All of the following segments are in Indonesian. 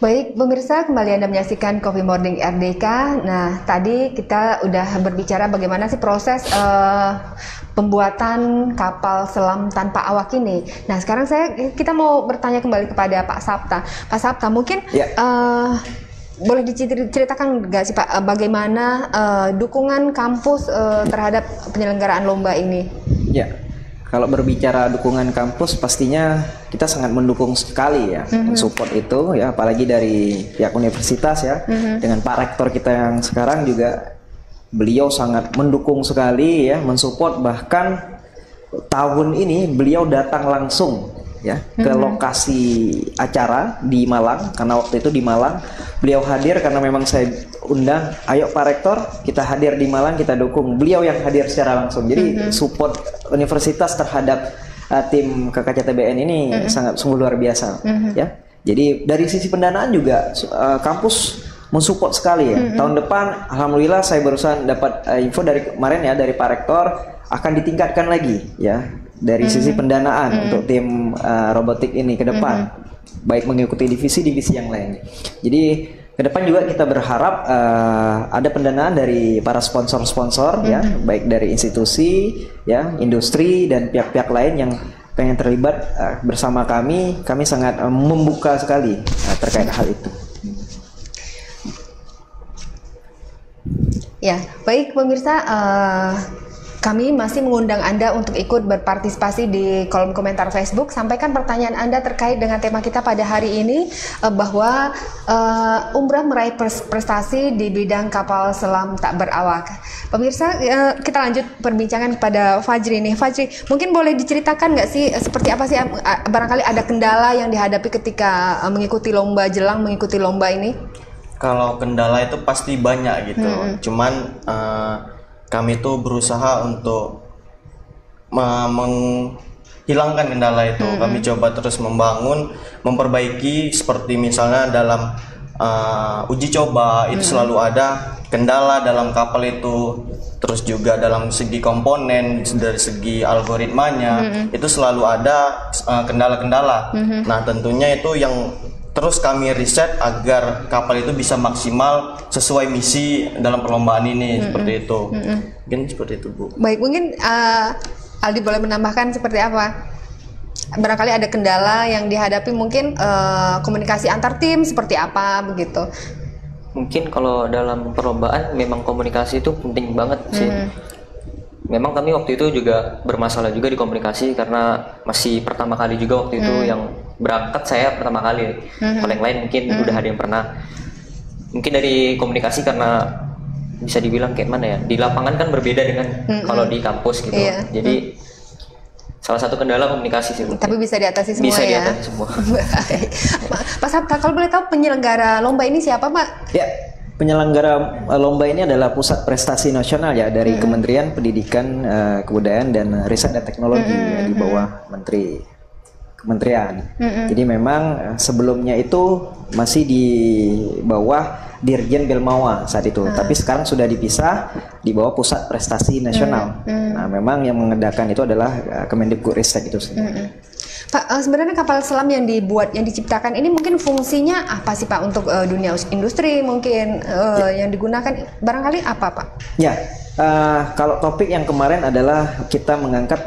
Baik, pemirsa, kembali Anda menyaksikan Coffee Morning RDK. Nah, tadi kita udah berbicara bagaimana sih proses pembuatan kapal selam tanpa awak ini. Nah, sekarang kita mau bertanya kembali kepada Pak Sapta. Pak Sapta, mungkin boleh diceritakan nggak sih Pak, bagaimana dukungan kampus terhadap penyelenggaraan lomba ini? Ya. Kalau berbicara dukungan kampus, pastinya kita sangat mendukung sekali ya, mensupport itu ya, apalagi dari pihak universitas ya, dengan Pak Rektor kita yang sekarang juga, beliau sangat mendukung sekali ya, mensupport. Bahkan tahun ini beliau datang langsung ya ke lokasi acara di Malang, karena waktu itu di Malang beliau hadir karena memang saya undang, ayo Pak Rektor kita hadir di Malang, kita dukung. Beliau yang hadir secara langsung, jadi support universitas terhadap tim KKCTBN ini sangat sungguh luar biasa ya. Jadi dari sisi pendanaan juga kampus mensupport sekali ya. Tahun depan alhamdulillah saya barusan dapat info dari kemarin ya, dari Pak Rektor akan ditingkatkan lagi ya dari sisi pendanaan untuk tim robotik ini ke depan, baik mengikuti divisi-divisi yang lain. Jadi ke depan juga kita berharap ada pendanaan dari para sponsor-sponsor ya, baik dari institusi ya, industri dan pihak-pihak lain yang pengen terlibat bersama kami. Kami sangat membuka sekali terkait hal itu. Ya, baik pemirsa, kami masih mengundang Anda untuk ikut berpartisipasi di kolom komentar Facebook. Sampaikan pertanyaan Anda terkait dengan tema kita pada hari ini, bahwa umrah meraih prestasi di bidang kapal selam tak berawak. Pemirsa, kita lanjut perbincangan kepada Fajri nih. Fajri, mungkin boleh diceritakan nggak sih seperti apa sih barangkali ada kendala yang dihadapi ketika mengikuti lomba ini? Kalau kendala itu pasti banyak gitu. Cuman kami tuh berusaha untuk menghilangkan kendala itu. Kami coba terus memperbaiki, seperti misalnya dalam uji coba itu selalu ada kendala dalam kapal itu. Terus juga dalam segi komponen, dari segi algoritmanya itu selalu ada kendala-kendala. Nah, tentunya itu yang terus kami riset agar kapal itu bisa maksimal sesuai misi dalam perlombaan ini, seperti itu. Mungkin seperti itu, Bu. Baik, mungkin Aldi boleh menambahkan seperti apa? Barangkali ada kendala yang dihadapi, mungkin komunikasi antar tim seperti apa begitu? Mungkin kalau dalam perlombaan memang komunikasi itu penting banget sih. Memang kami waktu itu juga bermasalah juga di komunikasi karena masih pertama kali juga waktu itu yang berangkat, saya pertama kali. Kalau yang lain mungkin udah ada yang pernah. Mungkin dari komunikasi karena bisa dibilang kayak mana ya, di lapangan kan berbeda dengan kalau di kampus gitu. Jadi salah satu kendala komunikasi sih. Tapi bisa diatasi semua. Bisa ya? diatasi semua. Baik. Pak Sabta, kalau boleh tahu penyelenggara lomba ini siapa, Pak? Ya, penyelenggara lomba ini adalah Pusat Prestasi Nasional ya, dari Kementerian Pendidikan, Kebudayaan dan Riset dan Teknologi ya, di bawah Kementerian. Jadi memang sebelumnya itu masih di bawah Dirjen Belmawa saat itu, tapi sekarang sudah dipisah di bawah Pusat Prestasi Nasional. Nah, memang yang mengadakan itu adalah Kemendikbudristek itu sendiri. Pak, sebenarnya kapal selam yang diciptakan ini mungkin fungsinya apa sih Pak, untuk dunia industri mungkin yang digunakan barangkali apa Pak? Ya, kalau topik yang kemarin adalah kita mengangkat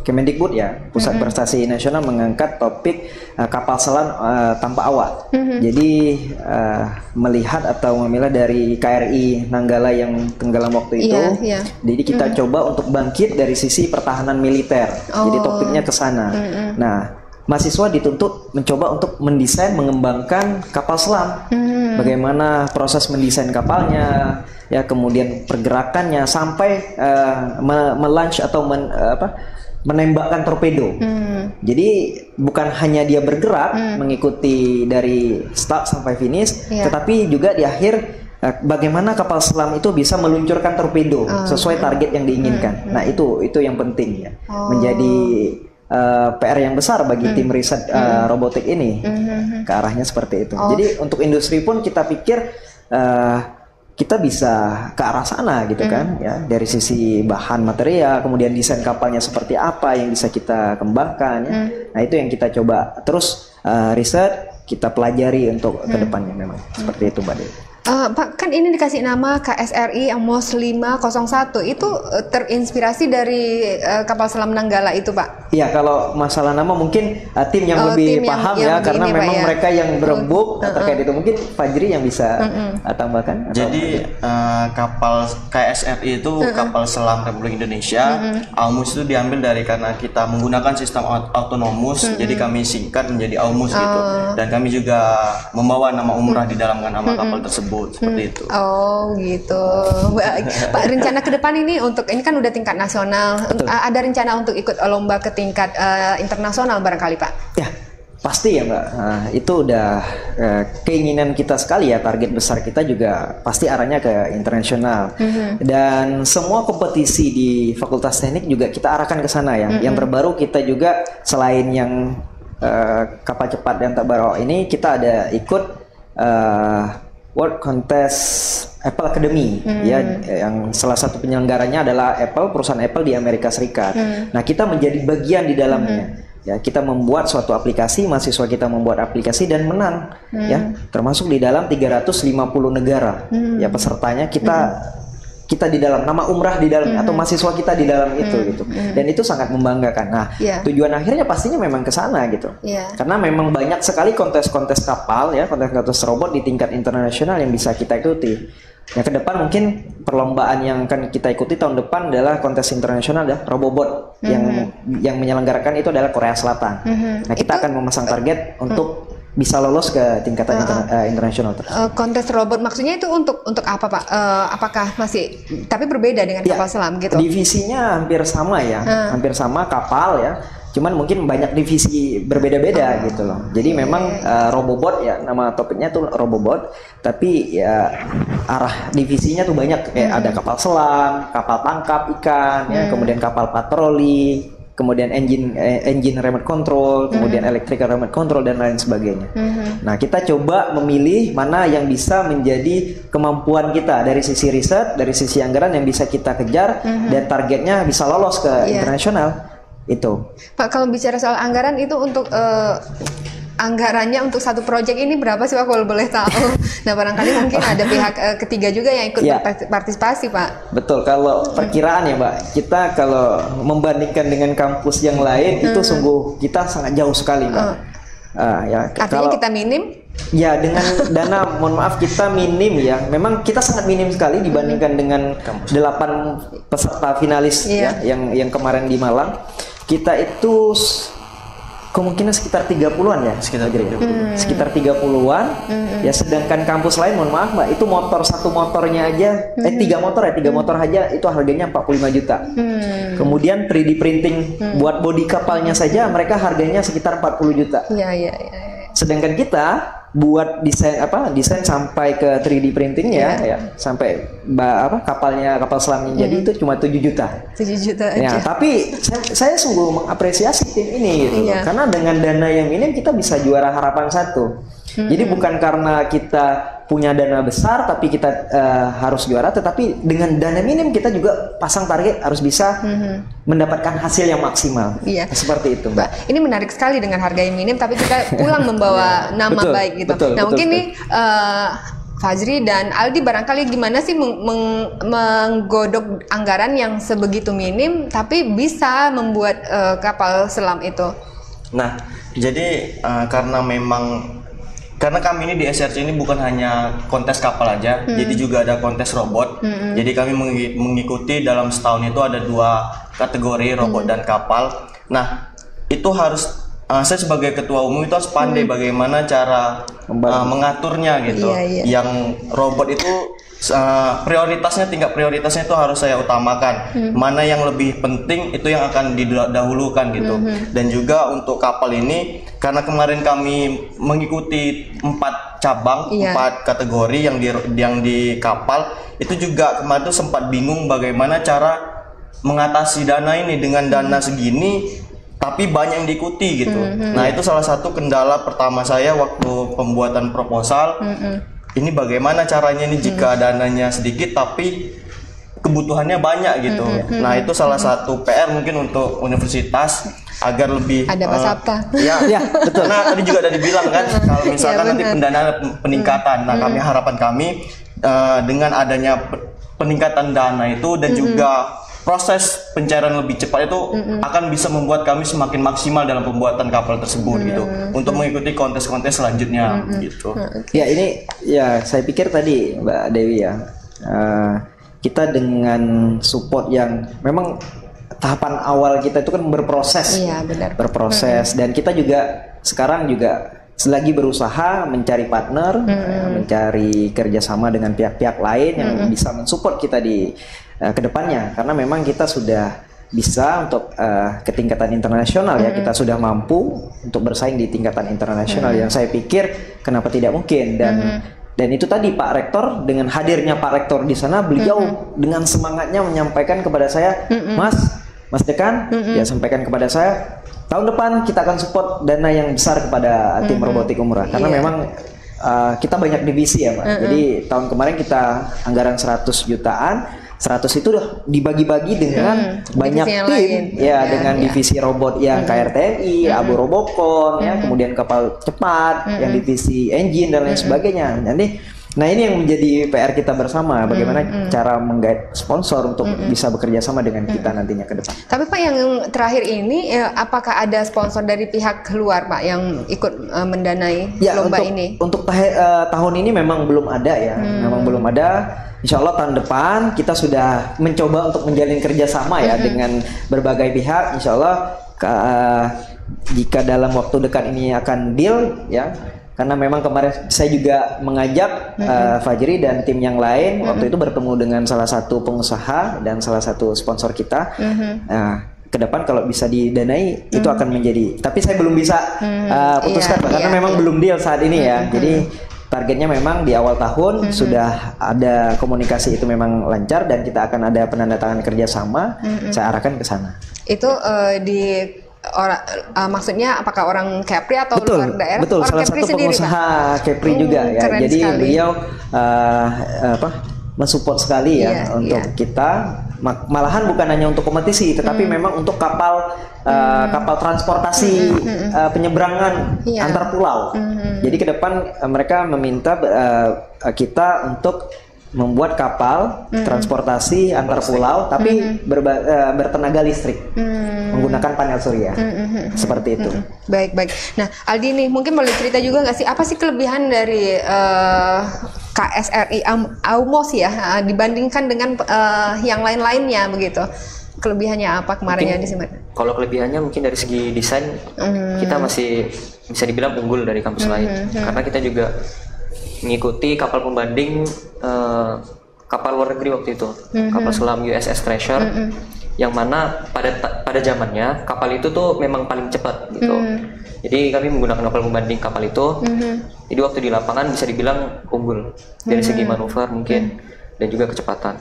Kemendikbud ya, Pusat Prestasi Nasional mengangkat topik kapal selam tanpa awak. Jadi melihat atau memilah dari KRI Nanggala yang tenggelam waktu itu. Jadi kita coba untuk bangkit dari sisi pertahanan militer. Jadi topiknya ke sana. Nah, mahasiswa dituntut mencoba untuk mendesain, mengembangkan kapal selam. Bagaimana proses mendesain kapalnya, ya, kemudian pergerakannya sampai melanch atau menembakkan torpedo. Jadi bukan hanya dia bergerak mengikuti dari start sampai finish, tetapi juga di akhir bagaimana kapal selam itu bisa meluncurkan torpedo sesuai target yang diinginkan. Nah, itu yang penting ya. Menjadi PR yang besar bagi tim riset robotik ini. Ke arahnya seperti itu. Jadi untuk industri pun kita pikir kita bisa ke arah sana gitu kan ya, dari sisi bahan material, kemudian desain kapalnya seperti apa yang bisa kita kembangkan ya. Nah, itu yang kita coba terus riset, kita pelajari untuk kedepannya memang seperti itu Mbak Dewi. Pak, kan ini dikasih nama KSRI Amos 501, itu terinspirasi dari kapal selam Nanggala itu Pak? Iya, kalau masalah nama mungkin tim yang lebih paham ya, karena memang mereka yang berembuk terkait itu. Mungkin Fajri yang bisa tambahkan. Jadi kapal KSRI itu kapal selam Republik Indonesia. AUMUS itu diambil dari karena kita menggunakan sistem autonomous, jadi kami singkat menjadi AUMUS gitu. Dan kami juga membawa nama umrah di dalam nama kapal tersebut. Seperti itu. Oh gitu. Baik. Pak, rencana ke depan ini ini kan udah tingkat nasional. Ada rencana untuk ikut lomba ke tingkat internasional barangkali Pak? Ya, pasti ya Mbak. Itu udah keinginan kita sekali ya. Target besar kita juga pasti arahnya ke internasional. Dan semua kompetisi di Fakultas Teknik juga kita arahkan ke sana ya. Yang terbaru kita juga selain yang kapal cepat dan terbaru ini, kita ada ikut World Contest Apple Academy ya, yang salah satu penyelenggaranya adalah Apple, perusahaan Apple di Amerika Serikat. Nah, kita menjadi bagian di dalamnya. Ya, kita membuat suatu aplikasi, mahasiswa kita membuat aplikasi dan menang ya, termasuk di dalam 350 negara. Ya, pesertanya kita di dalam, nama umrah di dalam atau mahasiswa kita di dalam itu gitu. Dan itu sangat membanggakan. Nah, tujuan akhirnya pastinya memang ke sana gitu. Karena memang banyak sekali kontes-kontes kapal ya, kontes-kontes robot di tingkat internasional yang bisa kita ikuti. Ya, ke depan mungkin perlombaan yang akan kita ikuti tahun depan adalah kontes internasional ya, Robobot yang menyelenggarakan itu adalah Korea Selatan. Nah, kita akan memasang target untuk bisa lolos ke tingkatan internasional. Kontes robot maksudnya itu untuk apa Pak? Apakah masih tapi berbeda dengan kapal selam gitu? Divisinya hampir sama ya, hampir sama kapal ya. Cuman mungkin banyak divisi berbeda-beda gitu loh. Jadi memang Robobot ya, nama topiknya tuh Robobot, tapi ya arah divisinya tuh banyak, kayak ada kapal selam, kapal tangkap ikan ya, kemudian kapal patroli, kemudian engine remote control, kemudian electrical remote control dan lain sebagainya. Nah, kita coba memilih mana yang bisa menjadi kemampuan kita dari sisi riset, dari sisi anggaran yang bisa kita kejar dan targetnya bisa lolos ke internasional. Itu. Pak, kalau bicara soal anggaran itu untuk anggarannya untuk satu proyek ini berapa sih Pak kalau boleh tahu? Nah, barangkali mungkin ada pihak ketiga juga yang ikut berpartisipasi Pak. Betul, kalau perkiraan ya Mbak, kita kalau membandingkan dengan kampus yang lain itu sungguh kita sangat jauh sekali Mbak. Artinya kita minim? Ya, dengan dana, mohon maaf, kita minim ya. Memang kita sangat minim sekali dibandingkan dengan 8 peserta finalis ya, yang kemarin di Malang. Kita itu kemungkinan sekitar 30-an ya, sekitar 30-an ya, sedangkan kampus lain mohon maaf Mbak, itu satu motornya aja 3 motor aja itu harganya 45 juta. Kemudian 3D printing buat bodi kapalnya saja mereka harganya sekitar 40 juta. Sedangkan kita buat desain sampai ke 3D printingnya ya, sampai kapal selamnya jadi itu cuma 7 juta. 7 juta aja. Ya, tapi saya sungguh mengapresiasi tim ini gitu. Karena dengan dana yang minim kita bisa juara harapan 1. Jadi bukan karena kita punya dana besar tapi kita harus juara, tetapi dengan dana minim kita juga pasang target harus bisa mendapatkan hasil yang maksimal. Seperti itu, Mbak. Ini menarik sekali dengan harga yang minim tapi kita pulang membawa nama baik gitu. Nah, mungkin nih Fajri dan Aldi barangkali gimana sih menggodok anggaran yang sebegitu minim tapi bisa membuat kapal selam itu? Nah, jadi karena kami ini di SRC ini bukan hanya kontes kapal aja, jadi juga ada kontes robot. Jadi kami mengikuti dalam setahun itu ada 2 kategori, robot dan kapal. Nah, itu harus saya sebagai ketua umum itu harus pandai bagaimana cara mengaturnya gitu. Yang robot itu tingkat prioritasnya itu harus saya utamakan. Mana yang lebih penting itu yang akan didahulukan gitu. Dan juga untuk kapal ini karena kemarin kami mengikuti 4 cabang, 4 kategori yang di kapal, itu juga kemarin tuh sempat bingung bagaimana cara mengatasi dana ini dengan dana segini tapi banyak yang diikuti gitu. Nah, itu salah satu kendala pertama saya waktu pembuatan proposal. Ini bagaimana caranya nih jika dananya sedikit tapi kebutuhannya banyak gitu. Nah itu salah satu PR mungkin untuk universitas agar lebih Ada Pak Sabta. ya betul. Nah tadi juga ada dibilang kan kalau misalkan nanti benar. pendanaan peningkatan. Nah harapan kami dengan adanya peningkatan dana itu dan juga proses pencairan lebih cepat itu akan bisa membuat kami semakin maksimal dalam pembuatan kapal tersebut gitu untuk mengikuti kontes-kontes selanjutnya gitu. Ya ini ya saya pikir tadi Mbak Dewi ya, kita dengan support yang memang tahapan awal kita itu kan berproses, Iya, benar. berproses dan kita juga sekarang juga selagi berusaha mencari partner, mencari kerjasama dengan pihak-pihak lain yang bisa mensupport kita di kedepannya, karena memang kita sudah bisa untuk ke tingkatan internasional ya, kita sudah mampu untuk bersaing di tingkatan internasional yang saya pikir kenapa tidak mungkin dan itu tadi Pak Rektor, dengan hadirnya Pak Rektor di sana, beliau dengan semangatnya menyampaikan kepada saya, Mas Dekan, ya sampaikan kepada saya tahun depan kita akan support dana yang besar kepada tim robotik umrah karena memang kita banyak divisi ya Pak. Jadi tahun kemarin kita anggaran 100 jutaan, 100 itu udah dibagi-bagi dengan banyak Divisi yang tim lain. ya, dengan divisi robot yang KRTNI, Abu Robocon ya, kemudian kapal cepat yang divisi engine dan lain sebagainya. Nah ini yang menjadi PR kita bersama, bagaimana cara menggait sponsor untuk bisa bekerja sama dengan kita nantinya ke depan. Tapi Pak, yang terakhir ini apakah ada sponsor dari pihak luar Pak yang ikut mendanai lomba ini? Untuk tahun ini memang belum ada ya, memang belum ada. Insya Allah tahun depan kita sudah mencoba untuk menjalin kerjasama ya dengan berbagai pihak. Insya Allah jika dalam waktu dekat ini akan deal ya. Karena memang kemarin saya juga mengajak Fajri dan tim yang lain waktu itu bertemu dengan salah satu pengusaha dan salah satu sponsor kita. Nah, ke depan kalau bisa didanai itu akan menjadi. Tapi saya belum bisa putuskan karena memang belum deal saat ini ya. Jadi targetnya memang di awal tahun sudah ada komunikasi itu memang lancar dan kita akan ada penandatanganan kerjasama. Saya arahkan ke sana. Itu di maksudnya apakah orang Kepri atau luar daerah? Betul, orang salah Kepri satu sendiri, pengusaha Kepri juga ya. Keren Jadi sekali. beliau mensupport sekali ya untuk kita. Malahan bukan hanya untuk kompetisi, tetapi memang untuk kapal kapal transportasi penyeberangan antar pulau. Jadi ke depan mereka meminta kita untuk membuat kapal transportasi antar pulau tapi bertenaga listrik menggunakan panel surya seperti itu. Baik. Nah, Aldi nih mungkin boleh cerita juga nggak sih apa sih kelebihan dari KSRI AUMOS ya dibandingkan dengan yang lain-lainnya begitu? Kelebihannya apa kemarinnya di sini? Kalau kelebihannya mungkin dari segi desain kita masih bisa dibilang unggul dari kampus lain karena kita juga mengikuti kapal pembanding kapal luar negeri waktu itu, kapal selam USS Treasure, yang mana pada zamannya kapal itu tuh memang paling cepat gitu. Jadi kami menggunakan kapal pembanding kapal itu. Jadi waktu di lapangan bisa dibilang unggul dari segi manuver mungkin dan juga kecepatan.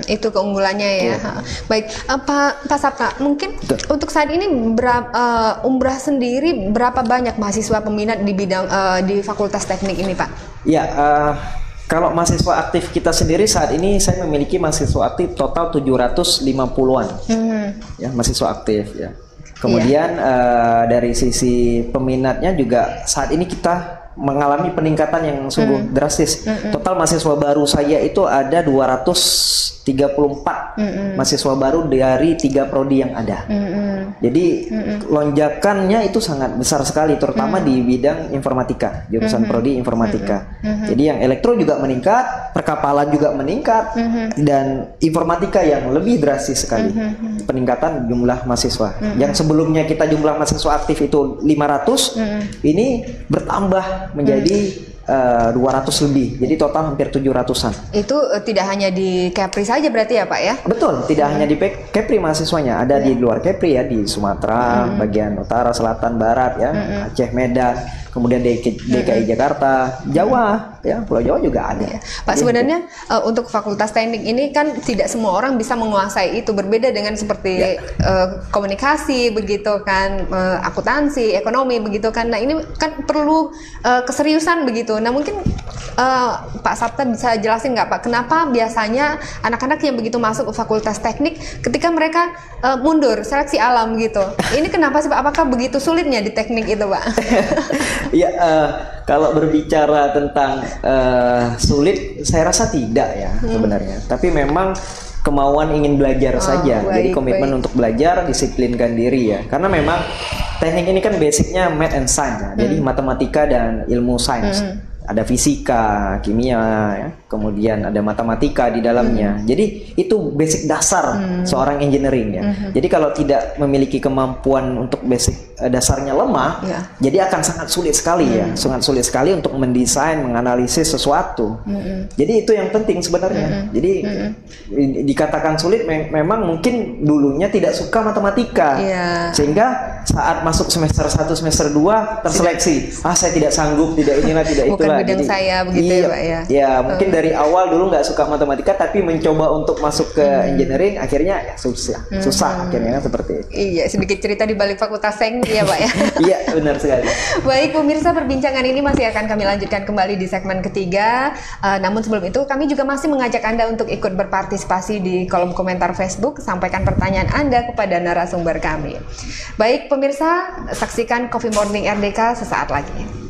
Itu keunggulannya ya. Baik, Pak Sabta, mungkin untuk saat ini umrah sendiri berapa banyak mahasiswa peminat di bidang di Fakultas Teknik ini, Pak? Ya, kalau mahasiswa aktif kita sendiri saat ini saya memiliki mahasiswa aktif total 750-an. Ya, mahasiswa aktif ya. Kemudian dari sisi peminatnya juga saat ini kita mengalami peningkatan yang sungguh drastis. Total mahasiswa baru saya itu ada 234 mahasiswa baru dari 3 prodi yang ada. Jadi lonjakannya itu sangat besar sekali, terutama di bidang informatika, jurusan prodi informatika. Jadi yang elektro juga meningkat, perkapalan juga meningkat, dan informatika yang lebih drastis sekali peningkatan jumlah mahasiswa. Yang sebelumnya kita jumlah mahasiswa aktif itu 500, ini bertambah menjadi 200 lebih, jadi total hampir 700-an. Itu tidak hanya di Kepri saja berarti ya Pak ya? Betul, tidak hanya di Kepri mahasiswanya, ada di luar Kepri ya, di Sumatera, bagian utara, selatan, barat ya, Aceh, Medan, kemudian DKI Jakarta, Jawa, ya Pulau Jawa juga ada. Pak, sebenarnya untuk Fakultas Teknik ini kan tidak semua orang bisa menguasai itu, berbeda dengan seperti komunikasi begitu kan, akuntansi, ekonomi begitu kan. Nah ini kan perlu keseriusan begitu. Nah mungkin Pak Sabta bisa jelasin nggak Pak, kenapa biasanya anak-anak yang begitu masuk ke Fakultas Teknik ketika mereka mundur seleksi alam gitu? Ini kenapa sih Pak? Apakah begitu sulitnya di teknik itu Pak? Ya, kalau berbicara tentang sulit, saya rasa tidak ya sebenarnya. Tapi memang kemauan ingin belajar saja. Jadi komitmen untuk belajar, disiplinkan diri ya. Karena memang teknik ini kan basicnya math and science ya. Jadi matematika dan ilmu sains. Ada fisika, kimia, ya. Kemudian ada matematika di dalamnya. Jadi itu basic dasar seorang engineering ya. Jadi kalau tidak memiliki kemampuan untuk basic dasarnya lemah, jadi akan sangat sulit sekali ya, sangat sulit sekali untuk mendesain, menganalisis sesuatu. Jadi itu yang penting sebenarnya. Jadi dikatakan sulit, memang mungkin dulunya tidak suka matematika, sehingga saat masuk semester 1, semester 2 terseleksi. Saya tidak sanggup, tidak inilah, tidak itulah. Bukan bidang saya begitu ya Pak ya. Ya mungkin dari awal dulu nggak suka matematika, tapi mencoba untuk masuk ke engineering, akhirnya ya susah akhirnya kan seperti itu. Iya, sedikit cerita di balik Fakultas Teknik ya Pak ya. Iya benar sekali. Baik pemirsa, perbincangan ini masih akan kami lanjutkan kembali di segmen ketiga. Namun sebelum itu kami juga masih mengajak Anda untuk ikut berpartisipasi di kolom komentar Facebook. Sampaikan pertanyaan Anda kepada narasumber kami. Baik pemirsa, saksikan Coffee Morning RDK sesaat lagi.